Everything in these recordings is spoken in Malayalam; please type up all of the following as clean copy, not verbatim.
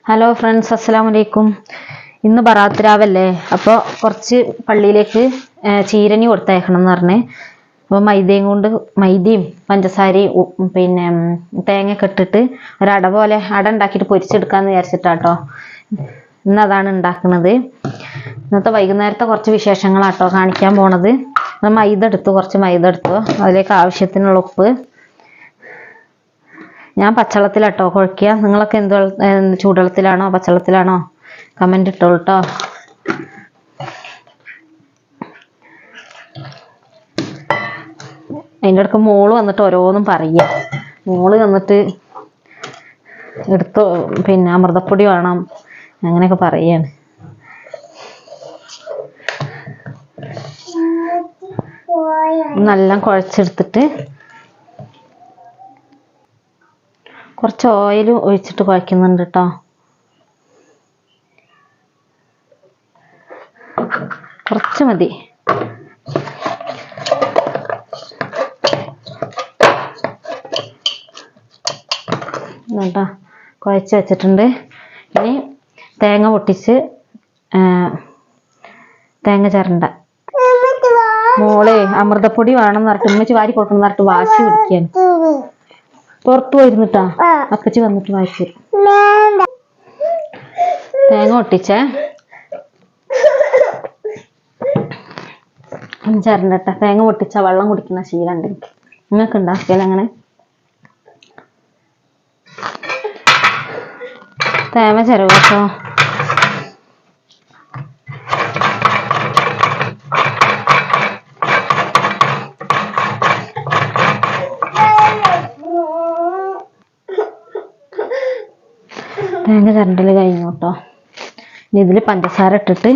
ഹലോ ഫ്രണ്ട്സ്, അസ്സലാമു അലൈക്കും. ഇന്ന് ബറാത്ത് രാവല്ലേ, അപ്പോൾ കുറച്ച് പള്ളിയിലേക്ക് ചീരനി കൊടുത്തയക്കണം എന്ന് പറഞ്ഞ്. അപ്പോൾ മൈദയും പഞ്ചസാരയും പിന്നെ തേങ്ങയൊക്കെ ഇട്ടിട്ട് ഒരട പോലെ അട ഉണ്ടാക്കിയിട്ട് പൊരിച്ചെടുക്കാമെന്ന് വിചാരിച്ചിട്ടാട്ടോ ഇന്ന് അതാണ് ഉണ്ടാക്കുന്നത്. ഇന്നത്തെ വൈകുന്നേരത്തെ കുറച്ച് വിശേഷങ്ങളാട്ടോ കാണിക്കാൻ പോണത്. കുറച്ച് മൈദ എടുത്തു, അതിലേക്ക് ആവശ്യത്തിനുള്ള ഉപ്പ്. ഞാൻ പച്ചവെള്ളത്തിലാട്ടോ കുഴക്കുക. നിങ്ങളൊക്കെ ചൂടുവെള്ളത്തിലാണോ പച്ചവെള്ളത്തിലാണോ കമന്റ് ഇട്ടോളൂ കേട്ടോ. അതിൻ്റെ ഇടയ്ക്ക് മോള് വന്നിട്ട് ഓരോന്നും പറയുക. മോള് വന്നിട്ട് എടുത്ത് പിന്നെ അമൃതപ്പൊടി വേണം അങ്ങനെയൊക്കെ പറയാണ്. നല്ല കുഴച്ചെടുത്തിട്ട് കുറച്ച് ഓയിൽ ഒഴിച്ചിട്ട് കുഴക്കുന്നുണ്ട് കേട്ടോ. കുറച്ച് മതി. കേട്ടോ കുഴച്ച് വെച്ചിട്ടുണ്ട്. ഇനി തേങ്ങ പൊട്ടിച്ച് തേങ്ങ ചിരണ്ട. മോളെ അമൃതപ്പൊടി വേണമെന്ന് പറഞ്ഞിട്ട് ഉമ്മച്ചി വാരി കൊടുക്കണം എന്ന് പറഞ്ഞിട്ട് വാശി പിടിക്കാൻ പുറത്തു പോയിരുന്നിട്ടാ. അപ്പച്ചി വന്നിട്ട് വായിച്ചു തേങ്ങ പൊട്ടിച്ചേ ചേരണ്ടട്ടെ. തേങ്ങ പൊട്ടിച്ച വെള്ളം കുടിക്കുന്ന ശീലമുണ്ട് എനിക്ക്. നിങ്ങൾക്ക് ഉണ്ടാക്കിയാൽ അങ്ങനെ തേങ്ങ ചിരവട്ടോ. തേങ്ങ ചിരണ്ടൽ കഴിഞ്ഞു കേട്ടോ. ഇനി ഇതിൽ പഞ്ചസാര ഇട്ടിട്ട്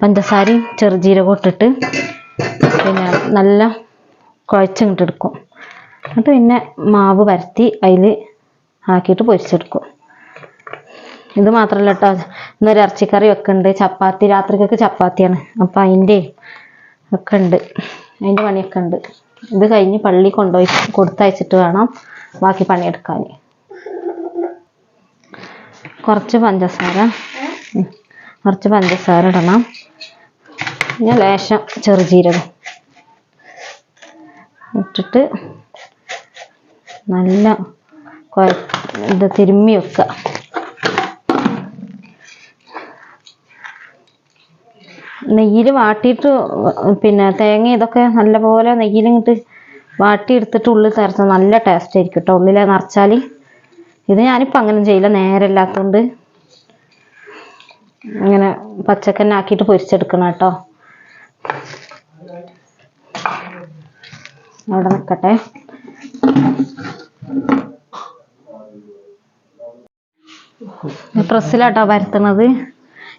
പഞ്ചസാരയും ചെറുജീരകം ഇട്ടിട്ട് പിന്നെ നല്ല കുഴച്ചിട്ടെടുക്കും. എന്നിട്ട് പിന്നെ മാവ് പരത്തി അതിൽ ആക്കിയിട്ട് പൊരിച്ചെടുക്കും. ഇത് മാത്രമല്ല കേട്ടോ, ഇന്നൊരു ഇറച്ചിക്കറി ഒക്കെ ഉണ്ട്. ചപ്പാത്തി രാത്രിക്കൊക്കെ ചപ്പാത്തിയാണ്. അപ്പം അതിൻ്റെ ഒക്കെ ഉണ്ട്, അതിൻ്റെ പണിയൊക്കെ ഉണ്ട്. ഇത് കഴിഞ്ഞ് പള്ളി കൊണ്ടുപോയി കൊടുത്തയച്ചിട്ട് വേണം ബാക്കി പണിയെടുക്കാൻ. കുറച്ച് പഞ്ചസാര ഇടണം. പിന്നെ ലേശം ചെറുജീരകം ഇട്ടിട്ട് നല്ല ഇത് തിരുമ്മി വെക്കുക. നെയ്യിൽ വാട്ടിയിട്ട് പിന്നെ തേങ്ങ ഇതൊക്കെ നല്ലപോലെ നെയ്യിൽ ഇങ്ങോട്ട് വാട്ടിയെടുത്തിട്ട് ഉള്ളിൽ തരച്ച നല്ല ടേസ്റ്റ് ആയിരിക്കും കേട്ടോ. ഉള്ളിൽ നിറച്ചാൽ. ഇത് ഞാനിപ്പോൾ അങ്ങനെ ചെയ്യില്ല, നേരമില്ലാത്തതുകൊണ്ട് ഇങ്ങനെ പച്ചക്കന്നെ ആക്കിയിട്ട് പൊരിച്ചെടുക്കണം കേട്ടോ. അവിടെ നിൽക്കട്ടെ. പ്രസ്സിലാട്ടോ പരത്തുന്നത്.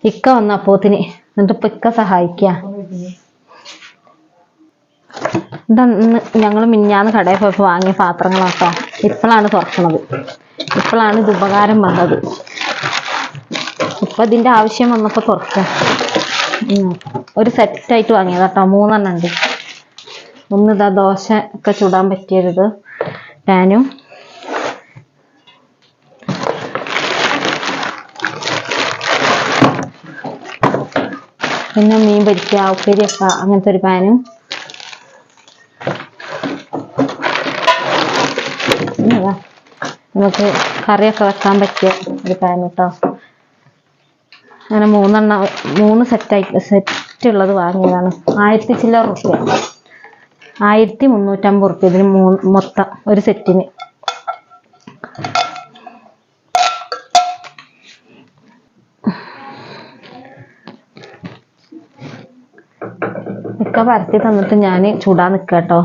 ഇക്ക വന്നപ്പോത്തിന് എന്നിട്ട് ഇപ്പം ഇക്ക സഹായിക്കുക. ഇതൊന്ന് ഞങ്ങൾ മിഞ്ഞാന്ന് കടയിൽ പോയപ്പോൾ വാങ്ങിയ പാത്രങ്ങളാട്ടോ. ഇപ്പോഴാണ് തുറക്കണത്. ഇപ്പോഴാണ് ഇത് ഉപകാരം വന്നത്. ഇപ്പം ഇതിൻ്റെ ആവശ്യം വന്നപ്പോൾ തുറക്കുക. ഒരു സെറ്റായിട്ട് വാങ്ങിയതാട്ടോ. 3 എണ്ണം ഉണ്ട്. ഒന്ന് ഇതാ ദോശ ഒക്കെ ചുടാൻ പറ്റിയത് പാനും, പിന്നെ മീൻ പൊരിക്കുക ഉപ്പേരിയൊക്കെ അങ്ങനത്തെ ഒരു പാനും, നമുക്ക് കറിയൊക്കെ വെക്കാൻ പറ്റിയ ഒരു പാൻ കേട്ടോ. അങ്ങനെ 3 എണ്ണം 3 സെറ്റ് ഉള്ളത് വാങ്ങിയതാണ്. 1000 ചില്ലറ റുപ്യ, 1350 റുപ്യ ഇതിന് മൊത്തം ഒരു സെറ്റിന്. ഒക്കെ പരത്തി തന്നിട്ട് ഞാൻ ചുടാൻ നിൽക്കുക കേട്ടോ.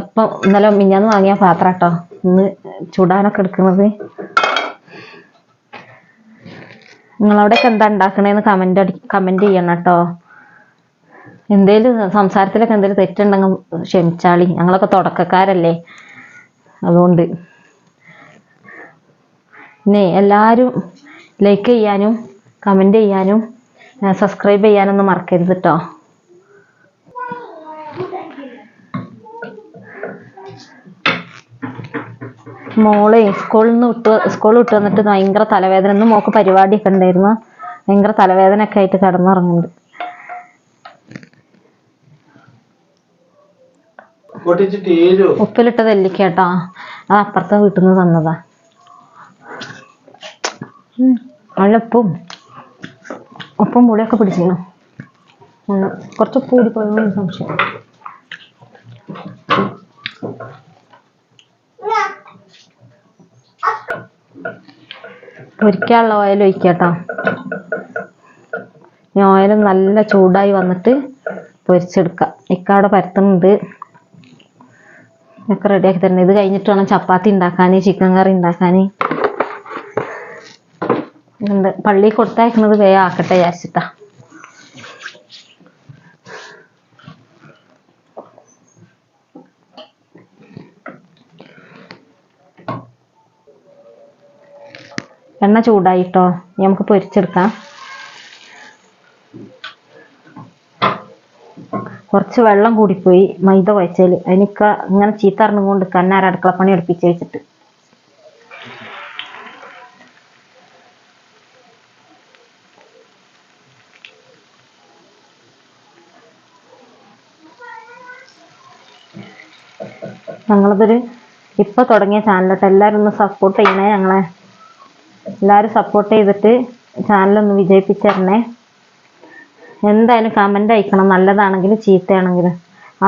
ഇപ്പം ഇന്നലെ മിഞ്ഞാന്ന് വാങ്ങിയ പാത്രം കേട്ടോ ഇന്ന് ചുടാനൊക്കെ എടുക്കുന്നത്. നിങ്ങളവിടെയൊക്കെ എന്താ ഉണ്ടാക്കണേന്ന് കമന്റ് ചെയ്യണം കേട്ടോ. എന്തേലും സംസാരത്തിലൊക്കെ എന്തേലും തെറ്റുണ്ടെങ്കിൽ ക്ഷമിച്ചാളി. ഞങ്ങളൊക്കെ തുടക്കക്കാരല്ലേ, അതുകൊണ്ട്. പിന്നെ എല്ലാവരും ലൈക്ക് ചെയ്യാനും കമന്റ് ചെയ്യാനും സബ്സ്ക്രൈബ് ചെയ്യാനൊന്നും മറക്കരുത് കേട്ടോ. മോളെ സ്കൂൾ വിട്ട് വന്നിട്ട് ഭയങ്കര തലവേദന. ഇന്ന് മോക്ക് പരിപാടിയൊക്കെ ഉണ്ടായിരുന്നു. ഭയങ്കര തലവേദന ഒക്കെ ആയിട്ട് കിടന്നുറങ്ങുന്നുണ്ട്. ഉപ്പിലിട്ടത് നെല്ലിക്കേട്ടോ, അത് അപ്പുറത്തെ വീട്ടിൽ നിന്ന് തന്നതാ. നല്ല ഉപ്പും പുളിയൊക്കെ പിടിച്ചിരുന്നു. കുറച്ച് ഉപ്പ് കൂടി പോയോ സംശയം. പൊരിക്കാനുള്ള ഓയിൽ ഒഴിക്കാട്ടോ. ഈ ഓയിൽ നല്ല ചൂടായി വന്നിട്ട് പൊരിച്ചെടുക്കാം. ഇക്കവിടെ പരത്തുന്നുണ്ട്. ഒക്കെ റെഡിയാക്കി തരണം. ഇത് കഴിഞ്ഞിട്ട് വേണം ചപ്പാത്തി ഉണ്ടാക്കാൻ, ചിക്കൻ കറി ഉണ്ടാക്കാൻ. പള്ളി കൊടുത്തയക്കുന്നത് വേഗം ആക്കട്ടെ വിചാരിച്ചിട്ടാ. എണ്ണ ചൂടായിട്ടോ, നമുക്ക് പൊരിച്ചെടുക്കാം. കുറച്ച് വെള്ളം കൂടിപ്പോയി മൈദ കുഴച്ചാല്. അതിനൊക്കെ ഇങ്ങനെ ചീത്ത അറിഞ്ഞുകൊണ്ട് കന്നാര അടുക്കളപ്പണി അടുപ്പിച്ച് വെച്ചിട്ട്. ഞങ്ങളതൊരു ഇപ്പൊ തുടങ്ങിയ ചാനലിട്ട് എല്ലാവരും ഒന്ന് സപ്പോർട്ട് ചെയ്യണേ. ഞങ്ങളെ എല്ലാവരും സപ്പോർട്ട് ചെയ്തിട്ട് ചാനലൊന്ന് വിജയിപ്പിച്ചേരണേ. എന്തായാലും കമന്റ് അയക്കണം, നല്ലതാണെങ്കിലും ചീത്തയാണെങ്കിലും.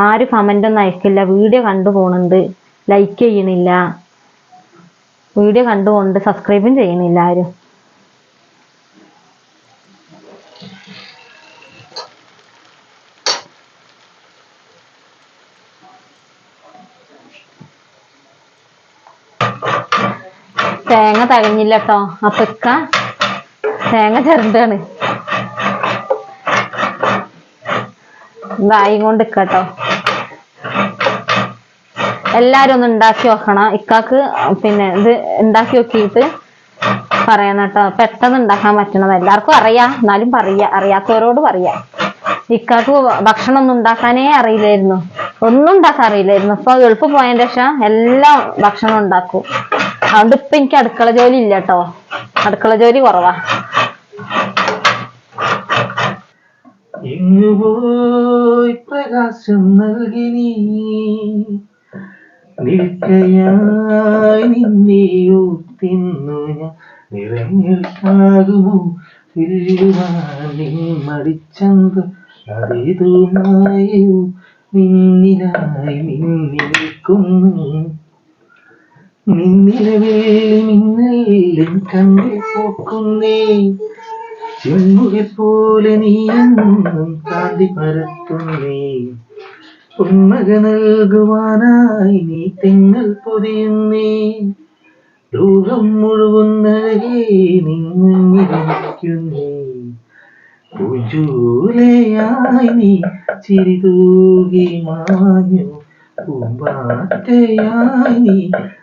ആരും കമന്റ് ഒന്നും അയക്കില്ല. വീഡിയോ കണ്ടു പോകുന്നുണ്ട്, ലൈക്ക് ചെയ്യണില്ല. വീഡിയോ കണ്ടുകൊണ്ട് സബ്സ്ക്രൈബും ചെയ്യണില്ല ആരും. തേങ്ങ തകഞ്ഞില്ല കേട്ടോ. അപ്പൊ തേങ്ങ ചെറുതാണ്. ഇതായി കൊണ്ട് കേട്ടോ. എല്ലാരും ഒന്ന് ഉണ്ടാക്കി നോക്കണം. ഇക്കാക്ക് പിന്നെ ഇത് ഉണ്ടാക്കി നോക്കിയിട്ട് പറയണം കേട്ടോ. പെട്ടെന്ന് ഉണ്ടാക്കാൻ പറ്റണത് എല്ലാവർക്കും അറിയാം, എന്നാലും അറിയാത്തവരോട് പറയാ. ഇക്കാക്ക് ഭക്ഷണം ഒന്നും ഉണ്ടാക്കാനേ അറിയില്ലായിരുന്നു, ഒന്നും ഉണ്ടാക്കാൻ അറിയില്ലായിരുന്നു. ഇപ്പൊ ഗൾഫ് പോയതിന്റെ ശേഷം എല്ലാം ഭക്ഷണം ഉണ്ടാക്കും. അതുകൊണ്ട് ഇപ്പൊ എനിക്ക് അടുക്കള ജോലി ഇല്ല കേട്ടോ. അടുക്കള ജോലി കുറവാ. എങ്ങുപോയി പ്രകാശം നൽകി നീ നിൽക്കയായി നിന്നെ ഓർത്തിന്നു ഞാൻ. നിറഞ്ഞിട്ടാകുമോ മടിച്ചന്ത് അതേതുമായോ മിന്നിലായി മിന്നി നിൽക്കുന്നു. മിന്നിലെ വെള്ളി മിന്നലും കണ്ണിൽ പോക്കുന്നേ. ചെമ്പുകെ പോലെ നീയെന്നും താണ്ടി പരത്തുന്നേ. ഉന്മക നൽകുവാനായി നീ തെങ്ങൽ പൊതിയുന്നേ. ലോകം മുഴുവൻ അഴകേ നീ മുന്നിലിരിക്കുന്നേ. പൂജൂലയായി നീ ചിരി തൂകി മാഞ്ഞു. പൂമ്പാറ്റയായി നീ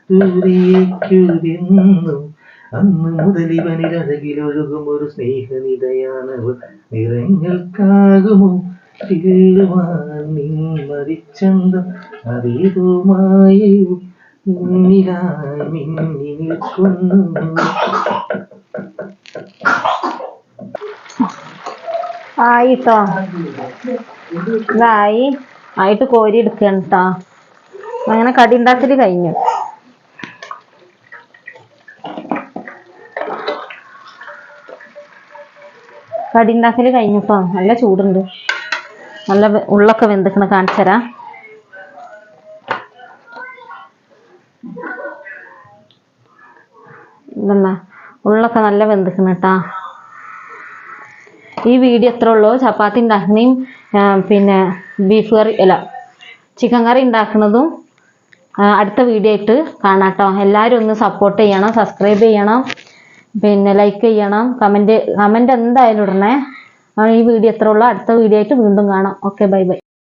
ദൂരേക്കുതിർന്നു. അന്ന് മുതൽ ഇവനിലഴകിലൊഴുകും ഒരു സ്നേഹനിതയാണവൾ. നിറങ്ങൾക്കാകുമോ തില്ലുവാൻ നീ മരിച്ചന്തം അതേതുമായോ മുന്നിലായി മിന്നി നിൽക്കുന്നു. ആയിട്ടോ, ഇതായി ആയിട്ട് കോരി എടുക്കണം കേട്ടോ. അങ്ങനെ കടി ഉണ്ടാക്കല് കഴിഞ്ഞു. കടി ഉണ്ടാക്കല് കഴിഞ്ഞിട്ടോ. നല്ല ചൂടുണ്ട്, നല്ല ഉള്ളൊക്കെ വെന്തിക്കണ കാണിച്ചു തരാം. ഇതെന്നാ ഉള്ളൊക്കെ നല്ല വെന്തിക്കണ കേട്ടാ. ഈ വീഡിയോ എത്ര ഉള്ളൂ. ചപ്പാത്തി ഉണ്ടാക്കണേയും പിന്നെ ബീഫ് കറി അല്ല ചിക്കൻ കറി ഉണ്ടാക്കുന്നതും അടുത്ത വീഡിയോ ആയിട്ട് കാണാട്ടോ. എല്ലാവരും ഒന്ന് സപ്പോർട്ട് ചെയ്യണം, സബ്സ്ക്രൈബ് ചെയ്യണം, പിന്നെ ലൈക്ക് ചെയ്യണം, കമന്റ് എന്തായാലും ഇടണേ. ഈ വീഡിയോ എത്ര ഉള്ളൂ. അടുത്ത വീഡിയോ ആയിട്ട് വീണ്ടും കാണാം. Okay, bye bye.